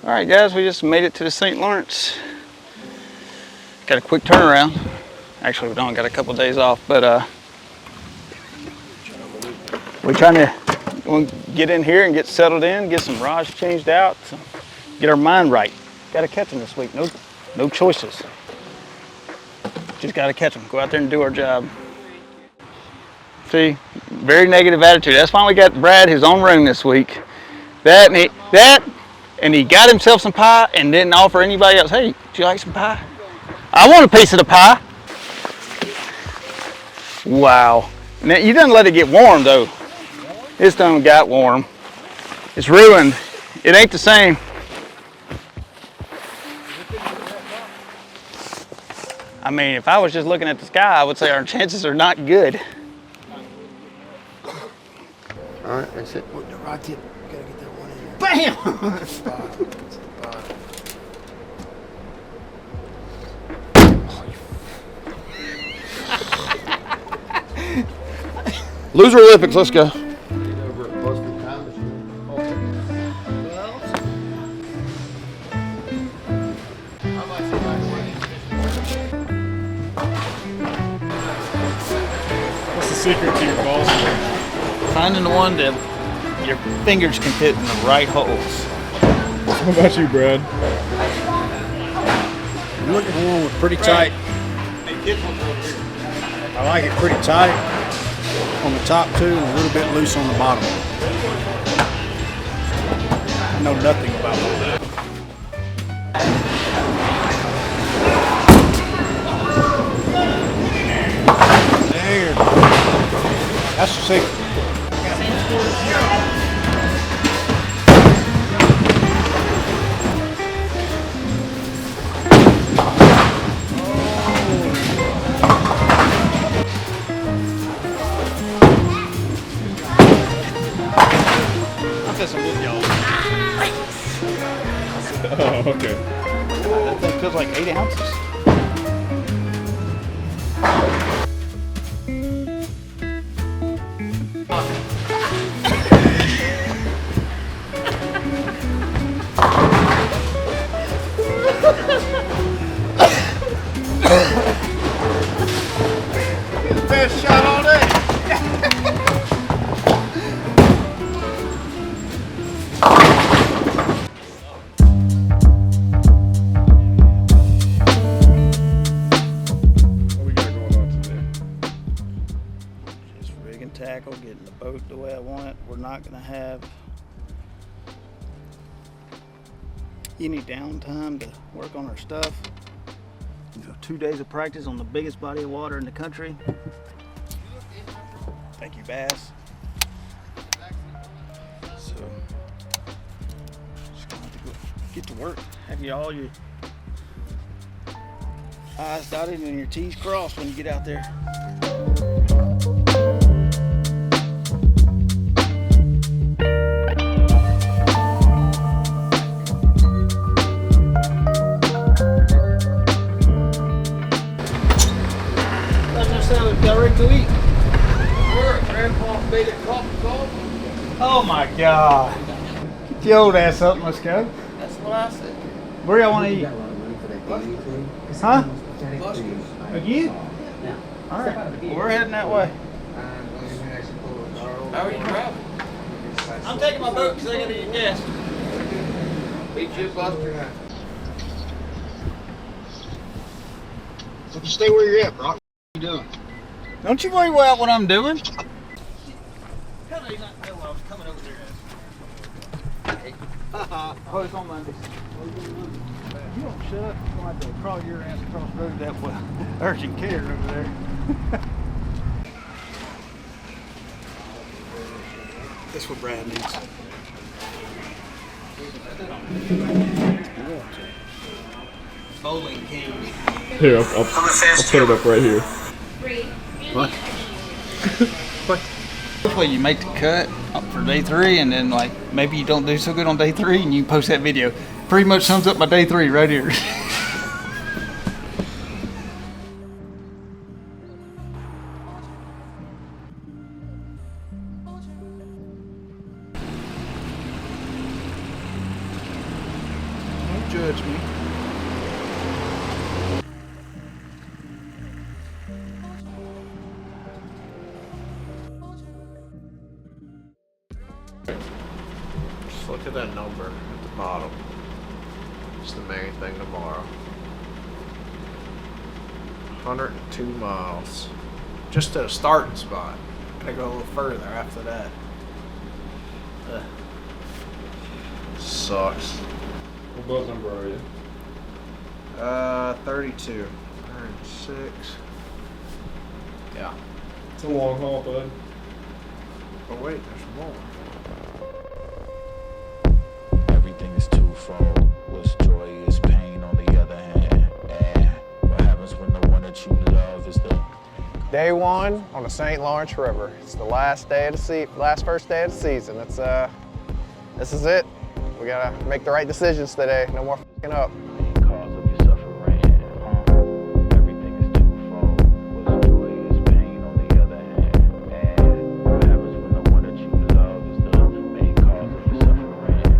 All right, guys, we just made it to the St. Lawrence. Got a quick turnaround. Actually, we don't got a couple days off, but we're trying to get in here and get settled in, get some rods changed out, so get our mind right. Got to catch them this week. No choices. Just got to catch them. Go out there and do our job. See, very negative attitude. That's why we got Brad his own room this week. And he got himself some pie and didn't offer anybody else. Hey, do you like some pie? I want a piece of the pie. Wow. Now, you didn't let it get warm though. This done got warm. It's ruined. It ain't the same. I mean, if I was just looking at the sky, I would say our chances are not good. All right, that's it. The rod tip. Gotta get that one in there. Bam! Loser Olympics, let's go. What's the secret to your balls? Finding the one that your fingers can fit in the right holes. How about you, Brad? I'm looking for one with pretty tight. I like it pretty tight on the top too, and a little bit loose on the bottom. I know nothing about that. There. That's the secret. Oh, okay. That thing feels like 8 ounces. Best shot all day. Tackle, getting the boat the way I want it. We're not going to have any downtime to work on our stuff. 2 days of practice on the biggest body of water in the country. Thank you, Bass. So, just going to have to go get to work. Have you all your I's dotted and your T's crossed when you get out there. Got ready to eat. Grandpa made it coffee call. Oh my God. Get your old ass up and let's go. That's what I said. Where y'all want to eat? Huh? Again? All right. Well, we're heading that way. How are you driving? I'm taking my boat because I got to eat gas. Beat you, Buster. So just stay where you're at, Brock. What are you doing? Don't you worry about what I'm doing. How do you not know I was coming over there? Oh, it's on Monday. You don't shut up. You're going to have to crawl your ass across the road that way. Urgent care over there. That's what Brad needs. Bowling king. Here, I'll put it up right here. What? What? Hopefully you make the cut for day 3, and then like maybe you don't do so good on day 3, and you post that video. Pretty much sums up my day 3 right here. judge me. Just look at that number at the bottom. It's the main thing tomorrow. 102 miles. Just at a starting spot. Gonna go a little further after that. Sucks. What buzz number are you? 32. 36. Yeah. It's a long haul, bud. Oh wait, there's more. Everything is twofold. What's joy is pain on the other hand. And what happens when the one that you love is the Day one on the St. Lawrence River. It's the last day of the first day of the season. It's this is it. We gotta make the right decisions today. No more f***ing up. cause of your suffering. Everything is twofold. What's joy is pain on the other hand. And what happens when the one that you love is the main cause of your suffering.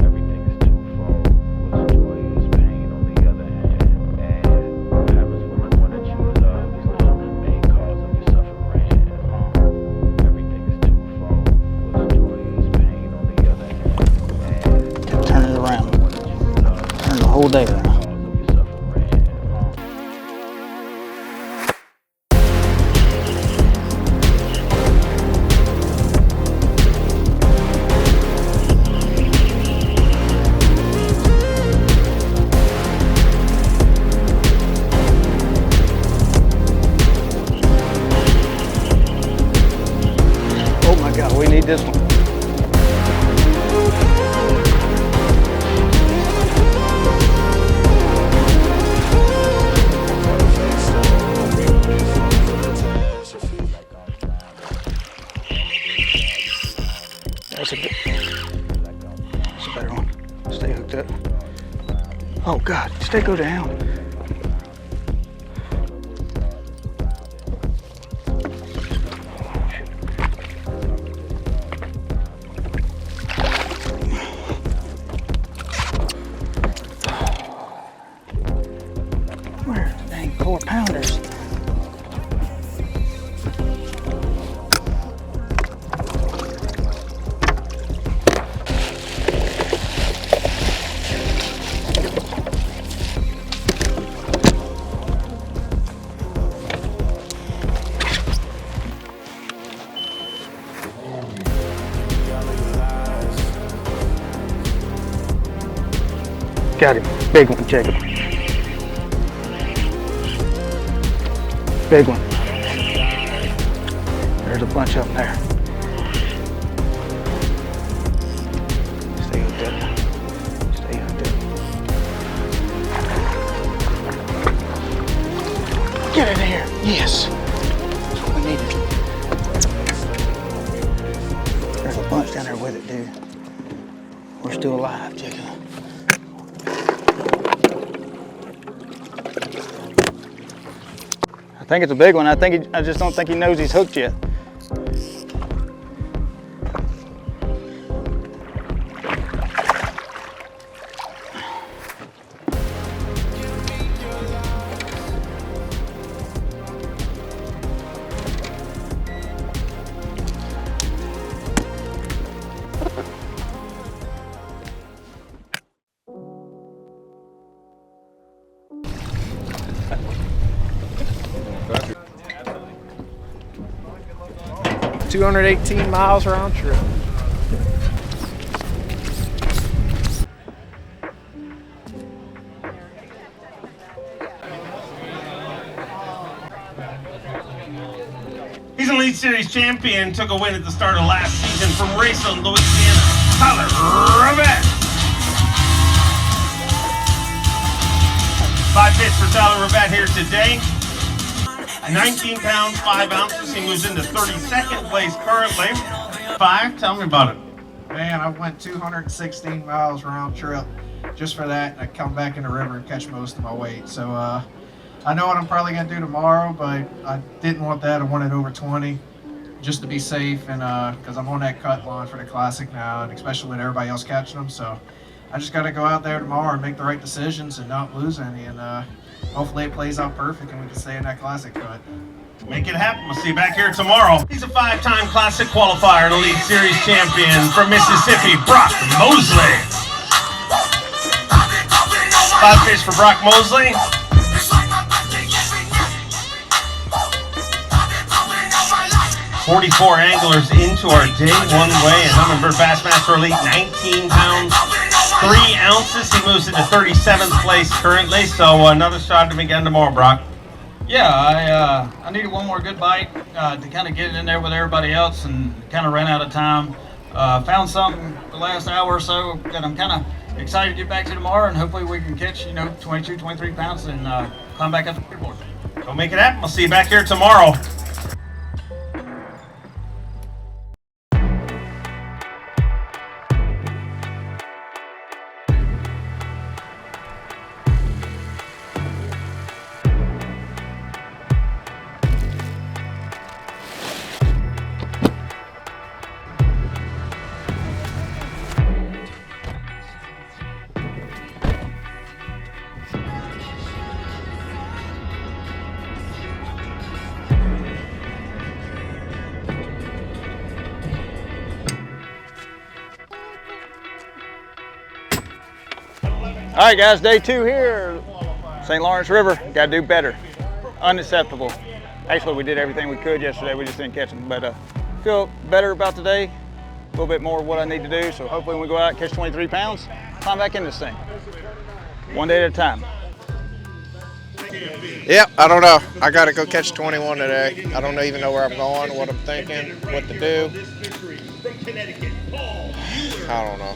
Everything is twofold. What's joy is pain on the other hand. And what happens when the one that you love is the main cause of your suffering. Everything is twofold. What's joy is pain on the other hand. Turn it around. Turn the whole day around. Oh my God, we need this one. That's a better one. Stay hooked up. Oh God, stay go down. Where? Dang, 4-pounders. Got him. Big one, Jacob. Big one. There's a bunch up there. Stay hooked up. Stay hooked up. Get it here. Yes. That's what we needed. There's a bunch down there with it, dude. We're still alive, Jacob. I think it's a big one. I just don't think he knows he's hooked yet. Back 218 miles round trip. He's an Elite Series champion, took a win at the start of last season from Racing, Louisiana, Tyler Rivet. 5 pits for Tyler Rivet here today. 19 pounds, 5 ounces. He moves into 32nd place currently. 5, tell me about it. Man, I went 216 miles round trip just for that. I come back in the river and catch most of my weight. So I know what I'm probably gonna do tomorrow, but I didn't want that. I wanted over 20 just to be safe, and because I'm on that cut line for the Classic now, and especially with everybody else catching them. So I just got to go out there tomorrow and make the right decisions and not lose any. And hopefully it plays out perfect and we can stay in that classic cut. Make it happen. We'll see you back here tomorrow. He's a 5-time Classic qualifier and Elite Series champion from Mississippi, Brock Mosley. 5 fish for Brock Mosley. 44 anglers into our day one weigh, and Humminbird Bassmaster Elite, 19 pounds, 3 ounces. He moves into 37th place currently, so another shot to begin tomorrow, Brock. Yeah, I needed one more good bite to kind of get it in there with everybody else, and kind of ran out of time. Found something the last hour or so that I'm kind of excited to get back to tomorrow, and hopefully we can catch, 22, 23 pounds and climb back up the leaderboard. Go make it happen. We'll see you back here tomorrow. All right, guys, day 2 here, St. Lawrence River. Got to do better. Unacceptable. Actually, we did everything we could yesterday. We just didn't catch them. But feel better about today. A little bit more of what I need to do. So hopefully when we go out and catch 23 pounds, climb back in this thing. One day at a time. Yep, I don't know. I got to go catch 21 today. I don't even know where I'm going, what I'm thinking, what to do. I don't know.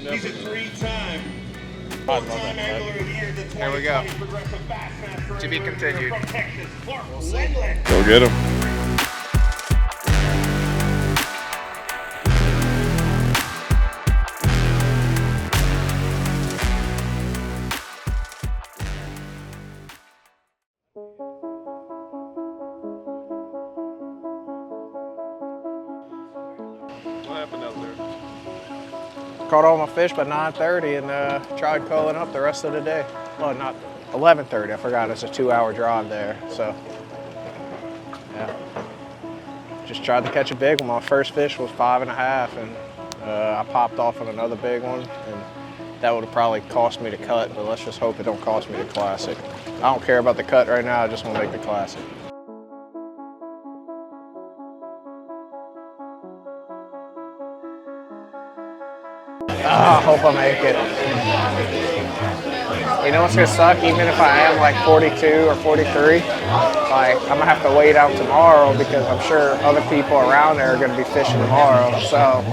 He's a 3-time angler of the year. Here we go. To be continued. Go get him. What happened out there? Caught all my fish by 9:30 and tried calling up the rest of the day. Well, not 11:30. I forgot it's a 2-hour drive there. So, yeah. Just tried to catch a big one. My first fish was 5.5, and I popped off on another big one. And that would have probably cost me the cut, but let's just hope it don't cost me the classic. I don't care about the cut right now. I just want to make the classic. I hope I make it. You know what's gonna suck? Even if I am like 42 or 43, like I'm gonna have to wait out tomorrow because I'm sure other people around there are gonna be fishing tomorrow. So,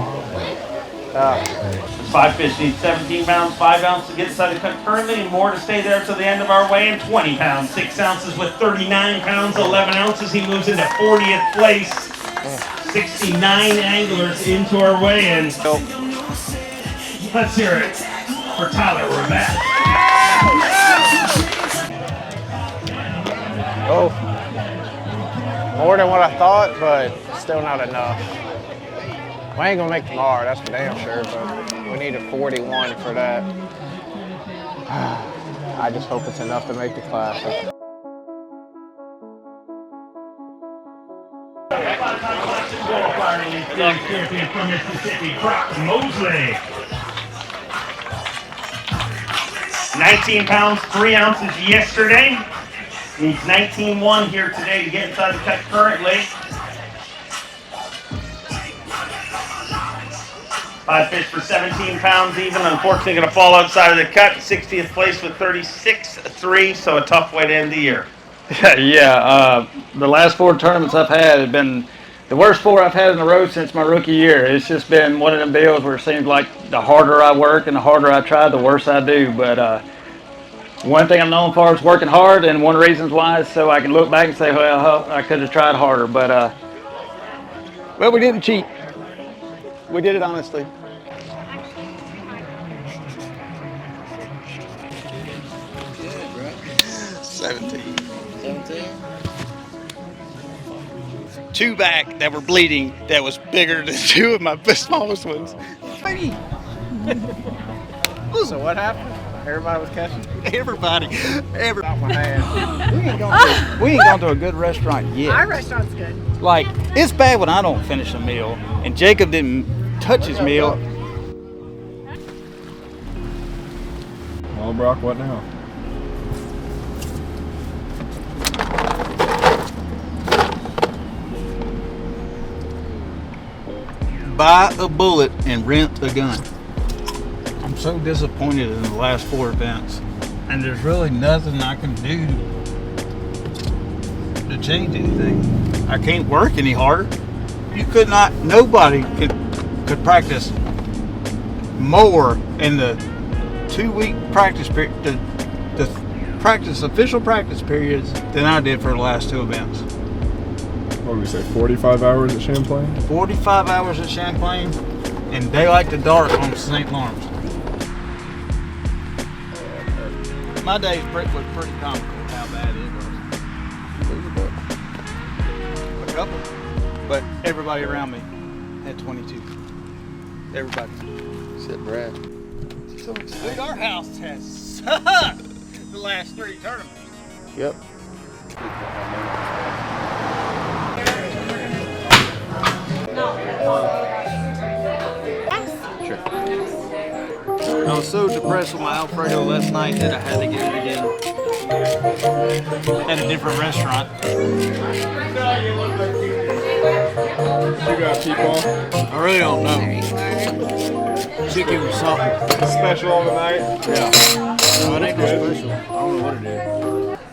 5 fish need 17 pounds, 5 ounces to get inside the cut currently, and more to stay there till the end of our weigh, and 20 pounds, 6 ounces with 39 pounds, 11 ounces. He moves into 40th place. 69 anglers into our weigh-in. Let's hear it for Tyler Rivet. oh, more than what I thought, but still not enough. We ain't gonna make tomorrow, that's for damn sure, but we need a 41 for that. I just hope it's enough to make the classic. Champion from Mississippi, Brock Mosley. 19 pounds, 3 ounces yesterday. Needs 19.1 here today to get inside the cut currently. 5 fish for 17 pounds even. Unfortunately going to fall outside of the cut. 60th place with 36.3, so a tough way to end the year. Yeah, the last 4 tournaments I've had have been the worst 4 I've had in a row since my rookie year. It's just been one of them deals where it seems like the harder I work and the harder I try, the worse I do. But one thing I'm known for is working hard, and one of the reasons why is so I can look back and say, well, I could have tried harder. But well, we didn't cheat. We did it honestly. Good, bro. 17. 17. 2 back that were bleeding that was bigger than 2 of my smallest ones. Maybe So what happened? Everybody was catching. Everybody. Out my hand. We ain't gone to a good restaurant yet. Our restaurant's good. Like, it's bad when I don't finish a meal, and Jacob didn't touch his meal. Well, Brock, what now? Buy a bullet and rent a gun. I'm so disappointed in the last 4 events, and there's really nothing I can do to change anything. I can't work any harder. You could not. Nobody could practice more in the 2-week practice period, the official practice periods than I did for the last 2 events. What did we say, 45 hours at Champlain? 45 hours at Champlain, and daylight to dark on St. Lawrence. My days was pretty comical how bad it was. A couple, but everybody around me had 22. Everybody. Except Brad. Dude, our house has sucked the last 3 tournaments. Yep. I was so depressed with my Alfredo last night that I had to get it again at a different restaurant. You got people. I really don't know. Chicken with something. Special on the night? Yeah. No, it ain't no special. I don't know what it is.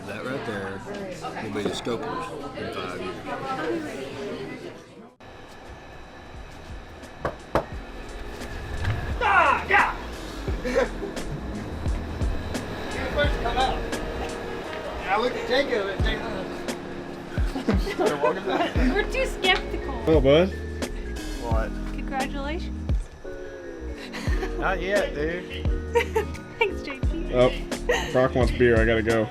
That right there will be the Scopers in 5 years. I looked at Jacob and Jacob. We're too skeptical. Oh, bud. What? Congratulations. Not yet, dude. Thanks, JP. Oh, Brock wants beer. I gotta go.